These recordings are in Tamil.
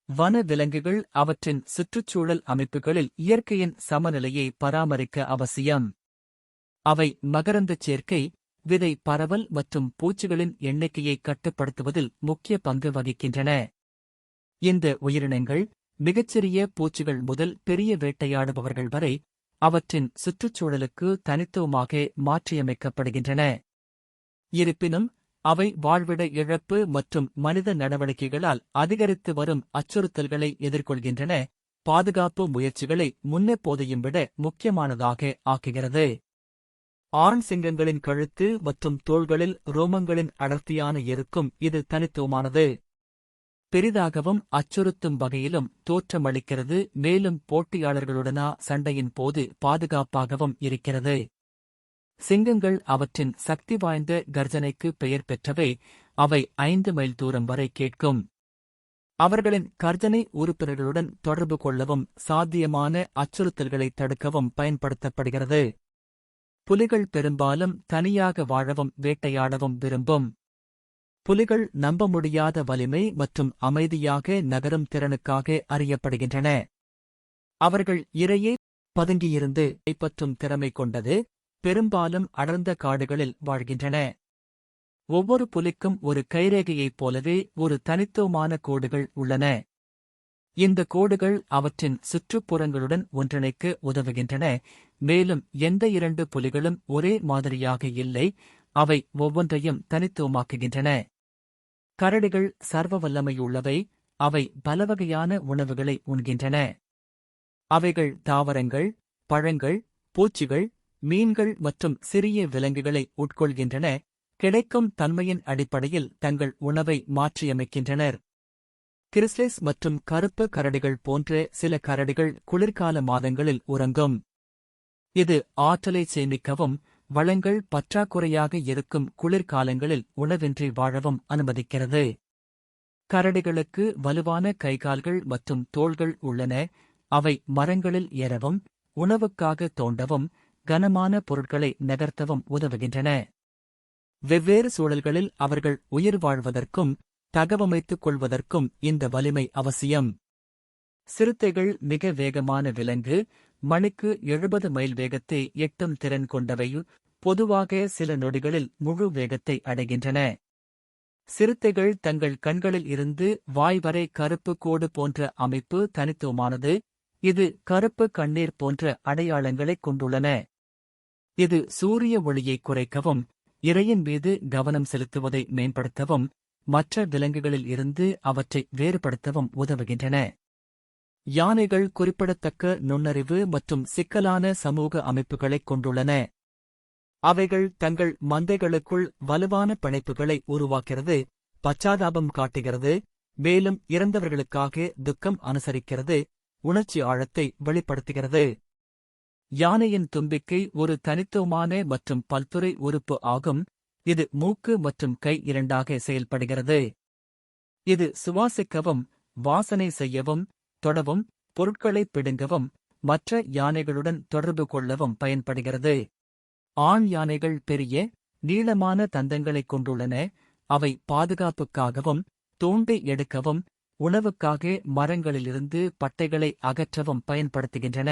வன விலங்குகள் அவற்றின் சுற்றுச்சூழல் அமைப்புகளில் இயற்கையின் சமநிலையை பராமரிக்க அவசியம். அவை மகரந்தச் சேர்க்கை, விதை பரவல் மற்றும் பூச்சிகளின் எண்ணிக்கையை கட்டுப்படுத்துவதில் முக்கிய பங்கு வகிக்கின்றன. இந்த உயிரினங்கள், மிகச்சிறிய பூச்சிகள் முதல் பெரிய வேட்டையாடுபவர்கள் வரை, அவற்றின் சுற்றுச்சூழலுக்கு தனித்துவமாக மாற்றியமைக்கப்படுகின்றன. இருப்பினும், அவை வாழ்விட இழப்பு மற்றும் மனித நடவடிக்கைகளால் அதிகரித்து வரும் அச்சுறுத்தல்களை எதிர்கொள்கின்றன, பாதுகாப்பு முயற்சிகளை முன்னெப்போதையும் விட முக்கியமானதாக ஆக்குகிறது. ஆண் சிங்கங்களின் கழுத்து மற்றும் தோள்களில் ரோமங்களின் அடர்த்தியான இருக்கும் இது தனித்துவமானது. பெரிதாகவும் அச்சுறுத்தும் வகையிலும் தோற்றமளிக்கிறது, மேலும் போட்டியாளர்களுடனா சண்டையின் போது பாதுகாப்பாகவும் இருக்கிறது. சிங்கங்கள் அவற்றின் சக்தி வாய்ந்த கர்ஜனைக்கு பெயர் பெற்றவை, அவை 5 மைல் தூரம் வரை கேட்கும். அவர்களின் கர்ஜனை உறுப்பினர்களுடன் தொடர்பு கொள்ளவும் சாத்தியமான அச்சுறுத்தல்களை தடுக்கவும் பயன்படுத்தப்படுகிறது. புலிகள் பெரும்பாலும் தனியாக வாழவும் வேட்டையாடவும் விரும்பும். புலிகள் நம்ப முடியாத வலிமை மற்றும் அமைதியாக நகரும் திறனுக்காக அறியப்படுகின்றன. அவர்கள் இரையை பதுங்கியிருந்து கைப்பற்றும் திறமை கொண்டது, பெரும்பாலும் அடர்ந்த காடுகளில் வாழ்கின்றன. ஒவ்வொரு புலிக்கும் ஒரு கைரேகையைப் போலவே ஒரு தனித்துவமான கோடுகள் உள்ளன. இந்த கோடுகள் அவற்றின் சுற்றுப்புறங்களுடன் ஒன்றிணைக்க உதவுகின்றன, மேலும் எந்த 2 புலிகளும் ஒரே மாதிரியாக இல்லை, அவை ஒவ்வொன்றையும் தனித்துவமாக்குகின்றன. கரடிகள் சர்வ வல்லமையுள்ளவை, அவை பலவகையான உணவுகளை உண்கின்றன. அவைகள் தாவரங்கள், பழங்கள், பூச்சிகள், மீன்கள் மற்றும் சிறிய விலங்குகளை உட்கொள்கின்றன, கிடைக்கும் தன்மையின் அடிப்படையில் தங்கள் உணவை மாற்றியமைக்கின்றனர். கிரிஸ்லிஸ் மற்றும் கருப்பு கரடிகள் போன்ற சில கரடிகள் குளிர்கால மாதங்களில் உறங்கும். இது ஆற்றலை சேமிக்கவும், வளங்கள் பற்றாக்குறையாக இருக்கும் குளிர்காலங்களில் உணவின்றி வாழவும் அனுமதிக்கிறது. கரடிகளுக்கு வலுவான கைகால்கள் மற்றும் தோள்கள் உள்ளன, அவை மரங்களில் ஏறவும், உணவுக்காக தோண்டவும், கனமான பொருட்களை நகர்த்தவும் உதவுகின்றன. வெவ்வேறு சூழல்களில் அவர்கள் உயிர் வாழ்வதற்கும் தகவமைத்துக் கொள்வதற்கும் இந்த வலிமை அவசியம். சிறுத்தைகள் மிக வேகமான விலங்கு, மணிக்கு 70 மைல் வேகத்தை எட்டும் திறன் கொண்டவை, பொதுவாக சில நொடிகளில் முழு வேகத்தை அடைகின்றன. சிறுத்தைகள் தங்கள் கண்களில் இருந்து வாய் வரை கருப்பு கோடு போன்ற அமைப்பு தனித்துவமானது, இது கருப்பு கண்ணீர் போன்ற அடையாளங்களைக் கொண்டுள்ளன. இது சூரிய ஒளியை குறைக்கவும், இரையின் மீது கவனம் செலுத்துவதை மேம்படுத்தவும், மற்ற விலங்குகளில் இருந்து அவற்றை வேறுபடுத்தவும் உதவுகின்றன. யானைகள் குறிப்பிடத்தக்க நுண்ணறிவு மற்றும் சிக்கலான சமூக அமைப்புகளைக் கொண்டுள்ளன. அவைகள் தங்கள் மந்தைகளுக்குள் வலுவான பிணைப்புகளை உருவாக்கிறது, பச்சாதாபம் காட்டுகிறது, மேலும் இறந்தவர்களுக்காக துக்கம் அனுசரிக்கிறது, உணர்ச்சி ஆழத்தை வெளிப்படுத்துகிறது. யானையின் தும்பிக்கை ஒரு தனித்துவமான மற்றும் பல்துறை உறுப்பு ஆகும், இது மூக்கு மற்றும் கை இரண்டாக செயல்படுகிறது. இது சுவாசிக்கவும், வாசனை செய்யவும், தொடவும், பொருட்களை பிடுங்கவும், மற்ற யானைகளுடன் தொடர்பு கொள்ளவும் பயன்படுகிறது. ஆண் யானைகள் பெரிய, நீளமான தந்தங்களைக் கொண்டுள்ளன, அவை பாதுகாப்புக்காகவும், தோண்டி எடுக்கவும், உணவுக்காக மரங்களிலிருந்து பட்டைகளை அகற்றவும் பயன்படுத்துகின்றன.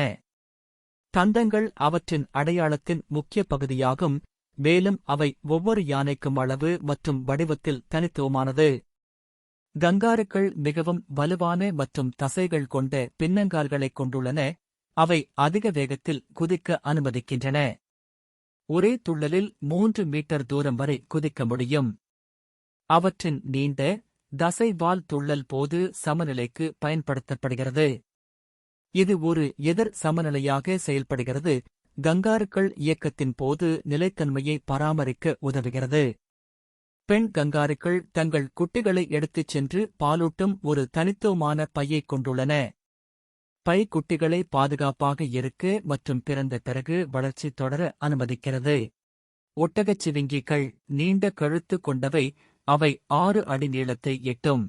தந்தங்கள் அவற்றின் அடையாளத்தின் முக்கிய பகுதியாகும், மேலும் அவை ஒவ்வொரு யானைக்கும் அளவு மற்றும் வடிவத்தில் தனித்துவமானது. கங்காருக்கள் மிகவும் வலுவான மற்றும் தசைகள் கொண்ட பின்னங்கால்களைக் கொண்டுள்ளன, அவை அதிக வேகத்தில் குதிக்க அனுமதிக்கின்றன. ஒரே துள்ளலில் 3 மீட்டர் தூரம் வரை குதிக்க முடியும். அவற்றின் நீண்ட, தசைவால் துள்ளல் போது சமநிலைக்கு பயன்படுத்தப்படுகிறது. இது ஒரு எதிர் சமநிலையாக செயல்படுகிறது, கங்காருக்கள் இயக்கத்தின் போது நிலைத்தன்மையை பராமரிக்க உதவுகிறது. பெண் கங்காருக்கள் தங்கள் குட்டிகளை எடுத்துச் சென்று பாலூட்டும் ஒரு தனித்துவமான பையைக் கொண்டுள்ளன. பை குட்டிகளை பாதுகாப்பாக இருக்க மற்றும் பிறந்த பிறகு வளர்ச்சி தொடர அனுமதிக்கிறது. ஒட்டகச்சிவிங்கிகள் நீண்ட கழுத்து கொண்டவை, அவை 6 அடி நீளத்தை எட்டும்.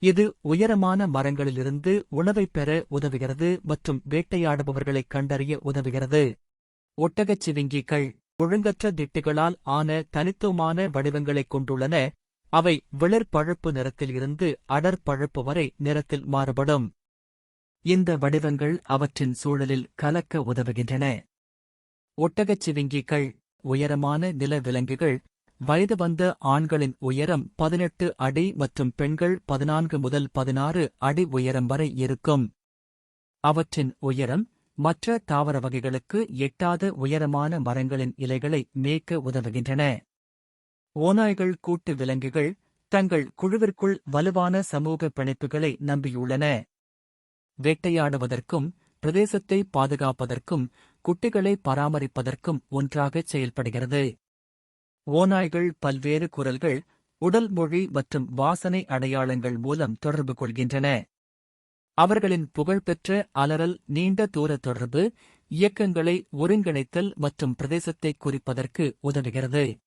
இது உயரமான மரங்களிலிருந்து உணவைப் பெற உதவுகிறது மற்றும் வேட்டையாடுபவர்களைக் கண்டறிய உதவுகிறது. ஒட்டகச்சிவிங்கிகள் ஒழுங்கற்ற திட்டுகளால் ஆன தனித்துவமான வடிவங்களைக் கொண்டுள்ளன, அவை வெளிர் பழுப்பு நிறத்தில் இருந்து அடர் பழுப்பு வரை நிறத்தில் மாறுபடும். இந்த வடிவங்கள் அவற்றின் சூழலில் கலக்க உதவுகின்றன. ஒட்டகச்சிவிங்கிகள் உயரமான நில விலங்குகள். வயது வந்த ஆண்களின் உயரம் 18 அடி மற்றும் பெண்கள் 14 முதல் 16 அடி உயரம் வரை இருக்கும். அவற்றின் உயரம் மற்ற தாவர வகைகளுக்கு எட்டாத உயரமான மரங்களின் இலைகளை மேய்க்க உதவுகின்றன. ஓநாய்கள் கூட்டு விலங்குகள் தங்கள் குழுவிற்குள் வலுவான சமூக பிணைப்புகளை நம்பியுள்ளன. வேட்டையாடுவதற்கும் பிரதேசத்தை பாதுகாப்பதற்கும் குட்டிகளை பராமரிப்பதற்கும் ஒன்றாகச் செயல்படுகிறது. ஓநாய்கள் பல்வேறு குரல்கள், உடல் மொழி மற்றும் வாசனை அடையாளங்கள் மூலம் தொடர்பு கொள்கின்றன. அவர்களின் புகழ்பெற்ற அலறல் நீண்ட தூர தொடர்பு, இயக்கங்களை ஒருங்கிணைத்தல் மற்றும் பிரதேசத்தை குறிப்பதற்கு உதவுகிறது.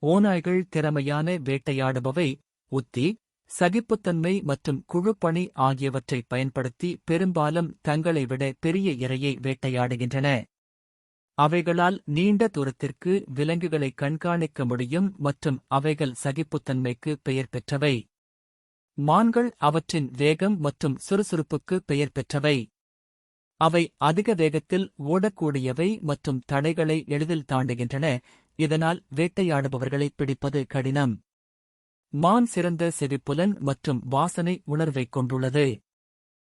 ஓநாய்கள் திறமையான வேட்டையாடுபவை. உத்தி, சகிப்புத்தன்மை மற்றும் குழுப்பணி ஆகியவற்றை பயன்படுத்தி பெரும்பாலும் தங்களை விட பெரிய இரையை வேட்டையாடுகின்றன. அவைகளால் நீண்ட தூரத்திற்கு விலங்குகளை கண்காணிக்க முடியும் மற்றும் அவைகள் சகிப்புத்தன்மைக்கு பெயர் பெற்றவை. மான்கள் அவற்றின் வேகம் மற்றும் சுறுசுறுப்புக்கு பெயர் பெற்றவை. அவை அதிக வேகத்தில் ஓடக்கூடியவை மற்றும் தடைகளை எளிதில் தாண்டுகின்றன, இதனால் வேட்டையாடுபவர்களை பிடிப்பது கடினம். மான் சிறந்த செவிப்புலன் மற்றும் வாசனை உணர்வைக் கொண்டுள்ளது.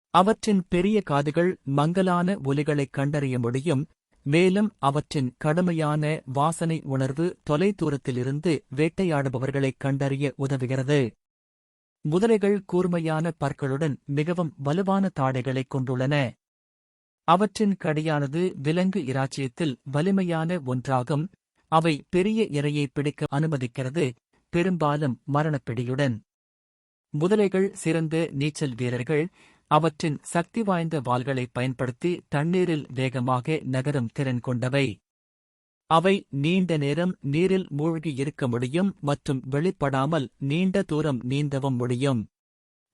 அவற்றின் பெரிய காதுகள் மங்கலான ஒலிகளைக் கண்டறிய முடியும், மேலும் அவற்றின் கடுமையான வாசனை உணர்வு தொலைதூரத்திலிருந்து வேட்டையாடுபவர்களைக் கண்டறிய உதவுகிறது. முதலைகள் கூர்மையான பற்களுடன் மிகவும் வலுவான தாடைகளைக் கொண்டுள்ளன. அவற்றின் கடியானது விலங்கு இராச்சியத்தில் வலிமையான ஒன்றாகும். அவை பெரிய இரையை பிடிக்க அனுமதிக்கிறது, பெரும்பாலும் மரணப்பிடியுடன். முதலைகள் சிறந்த நீச்சல் வீரர்கள். அவற்றின் சக்தி வாய்ந்த வால்களை பயன்படுத்தி தண்ணீரில் வேகமாக நகரும் திறன் கொண்டவை. அவை நீண்ட நேரம் நீரில் மூழ்கி இருக்க முடியும் மற்றும் வெளிப்படாமல் நீண்ட தூரம் நீந்தவும் முடியும்.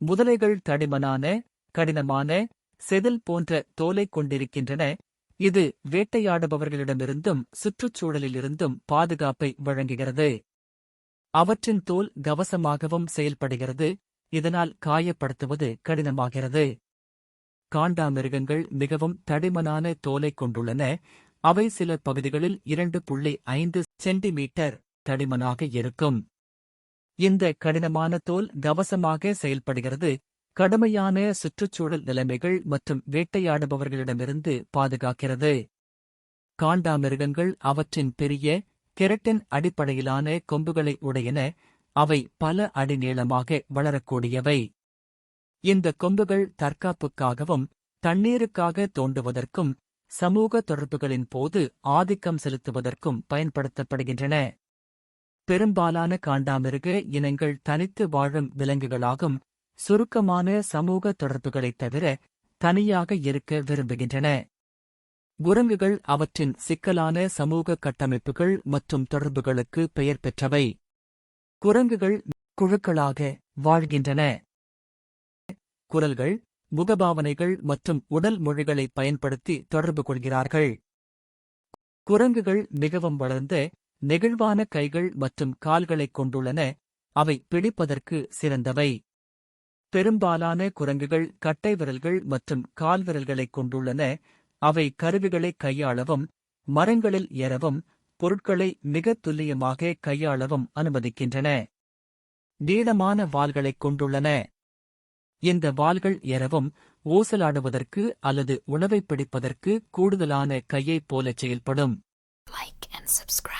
முதலைகள் தடிமனான, கடினமான, செதில் போன்ற தோலைக் கொண்டிருக்கின்றன. இது வேட்டையாடுபவர்களிடமிருந்தும் சுற்றுச்சூழலிலிருந்தும் பாதுகாப்பை வழங்குகிறது. அவற்றின் தோல் கவசமாகவும் செயல்படுகிறது, இதனால் காயப்படுத்துவது கடினமாகிறது. காண்டாமிருகங்கள் மிகவும் தடிமனான தோலைக் கொண்டுள்ளன. அவை சில பகுதிகளில் 2.5 சென்டிமீட்டர் தடிமனாக இருக்கும். இந்த கடினமான தோல் கவசமாக செயல்படுகிறது, கடுமையான சுற்றுச்சூழல் நிலைமைகள் மற்றும் வேட்டையாடுபவர்களிடமிருந்து பாதுகாக்கிறது. காண்டாமிருகங்கள் அவற்றின் பெரிய, கெரட்டின் அடிப்படையிலான கொம்புகளை உடையன. அவை பல அடி நீளமாக வளரக்கூடியவை. இந்த கொம்புகள் தற்காப்புக்காகவும் தண்ணீருக்காக தோண்டுவதற்கும் சமூக தொடர்புகளின் போது ஆதிக்கம் செலுத்துவதற்கும் பயன்படுத்தப்படுகின்றன. பெரும்பாலான காண்டாமிருக இனங்கள் தனித்து வாழும் விலங்குகளாகும், சுருக்கமான சமூக தொடர்புகளைத் தவிர தனியாக இருக்க விரும்புகின்றன. குரங்குகள் அவற்றின் சிக்கலான சமூக கட்டமைப்புகள் மற்றும் தொடர்புகளுக்கு பெயர் பெற்றவை. குரங்குகள் குழுக்களாக வாழ்கின்றன. குரல்கள், முகபாவனைகள் மற்றும் உடல் மொழிகளை பயன்படுத்தி தொடர்பு கொள்கிறார்கள். குரங்குகள் மிகவும் வளர்ந்த, நெகிழ்வான கைகள் மற்றும் கால்களைக் கொண்டுள்ளன. அவை பிடிப்பதற்கு சிறந்தவை. பெரும்பாலான குரங்குகள் கட்டை விரல்கள் மற்றும் கால்விரல்களைக் கொண்டுள்ளன. அவை கருவிகளை கையாளவும், மரங்களில் ஏறவும், பொருட்களை மிகத் துல்லியமாக கையாளவும் அனுமதிக்கின்றன. நீளமான வால்களைக் கொண்டுள்ளன. இந்த வால்கள் ஏறவும், ஊசலாடுவதற்கு அல்லது உணவைப் பிடிப்பதற்கு கூடுதலான கையைப் போலச் செயல்படும். Like and subscribe.